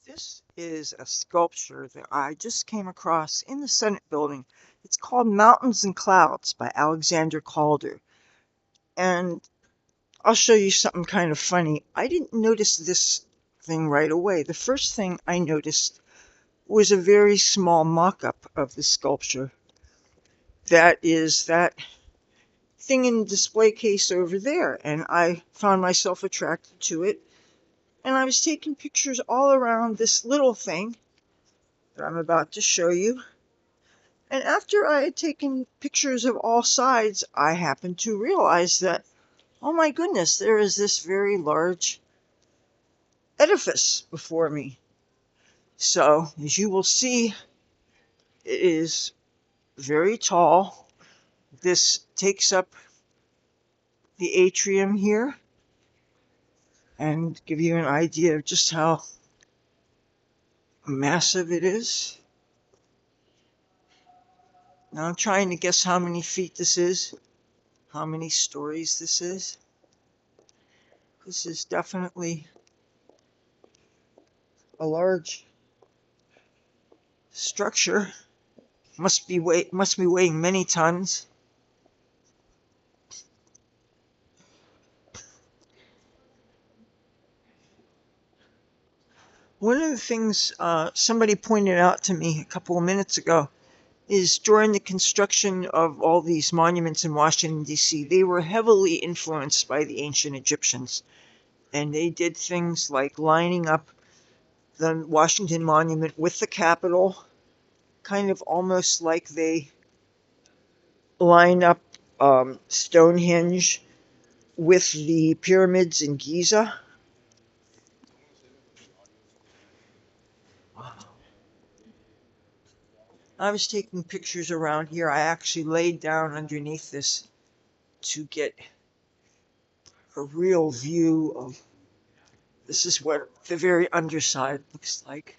This is a sculpture that I just came across in the Senate building. It's called Mountains and Clouds by Alexander Calder. And I'll show you something kind of funny. I didn't notice this thing right away. The first thing I noticed was a very small mock-up of the sculpture. That is that thing in the display case over there. And I found myself attracted to it. And I was taking pictures all around this little thing that I'm about to show you. And after I had taken pictures of all sides, I happened to realize that, oh my goodness, there is this very large edifice before me. So, as you will see, it is very tall. This takes up the atrium here, and give you an idea of just how massive it is. Now I'm trying to guess how many feet this is, how many stories this is. This is definitely a large structure. Must be weighing many tons. One of the things somebody pointed out to me a couple of minutes ago is during the construction of all these monuments in Washington, D.C., they were heavily influenced by the ancient Egyptians. And they did things like lining up the Washington Monument with the Capitol, kind of almost like they line up Stonehenge with the pyramids in Giza. I was taking pictures around here. I actually laid down underneath this to get a real view of, this is what the very underside looks like.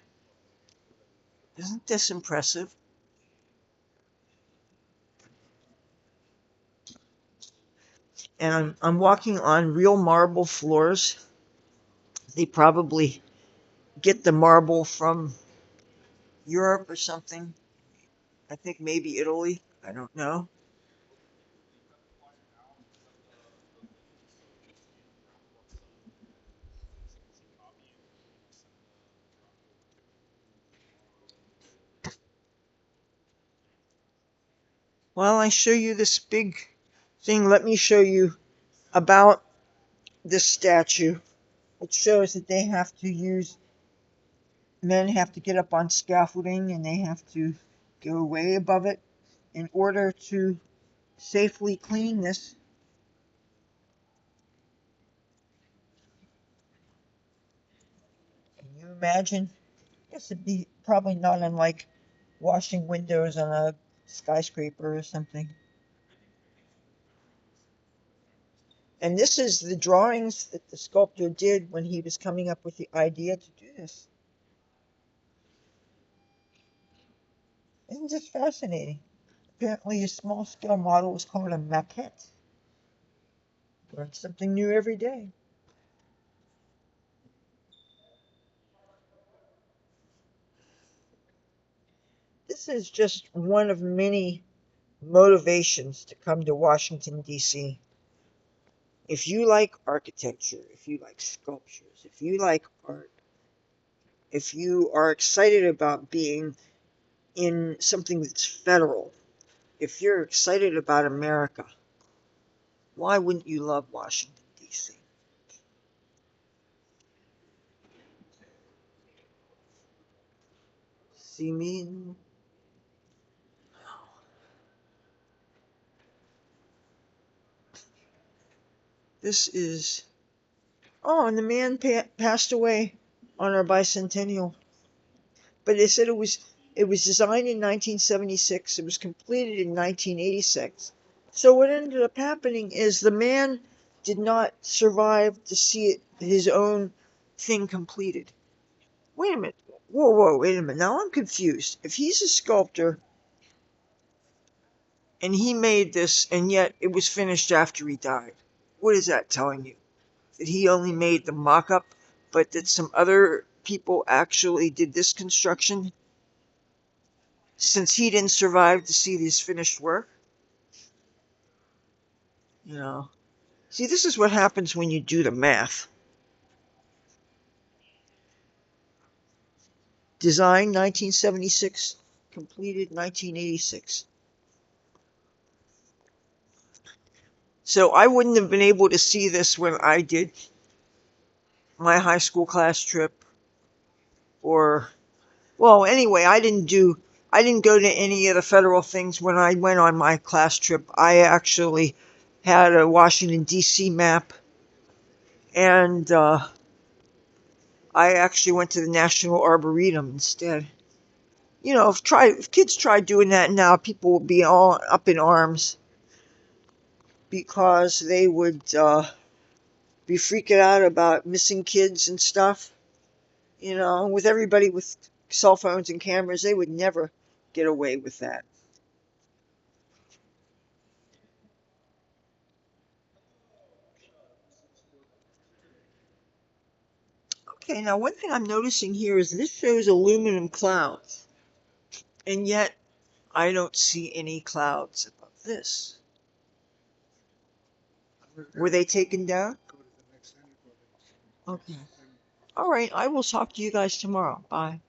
Isn't this impressive? And I'm walking on real marble floors. They probably get the marble from Europe or something. I think maybe Italy. I don't know. While I show you this big thing, let me show you about this statue. It shows that they have to use, men have to get up on scaffolding and they have to go way above it in order to safely clean this. Can you imagine? I guess it'd be probably not unlike washing windows on a skyscraper or something. And this is the drawings that the sculptor did when he was coming up with the idea to do this. Isn't this fascinating? Apparently a small-scale model is called a maquette. Learn something new every day. This is just one of many motivations to come to Washington, D.C. If you like architecture, if you like sculptures, if you like art, if you are excited about being in something that's federal, if you're excited about America, why wouldn't you love Washington, D.C.? See me? This is... Oh, and the man passed away on our bicentennial. But they said it was designed in 1976. It was completed in 1986. So what ended up happening is the man did not survive to see his own thing completed. Wait a minute. Whoa, wait a minute. Now I'm confused. If he's a sculptor and he made this and yet it was finished after he died, what is that telling you? That he only made the mock-up, but that some other people actually did this construction, since he didn't survive to see this finished work. You know, see, this is what happens when you do the math. Design 1976, completed 1986. So I wouldn't have been able to see this when I did my high school class trip, or, well, anyway, I didn't go to any of the federal things when I went on my class trip. I actually had a Washington D.C. map, and I actually went to the National Arboretum instead. You know, if kids try doing that now, people would be all up in arms, because they would be freaking out about missing kids and stuff. You know, with everybody with cell phones and cameras, they would never get away with that. Okay, now one thing I'm noticing here is this shows aluminum clouds, and yet I don't see any clouds above this. Were they taken down? Okay. All right, I will talk to you guys tomorrow. Bye.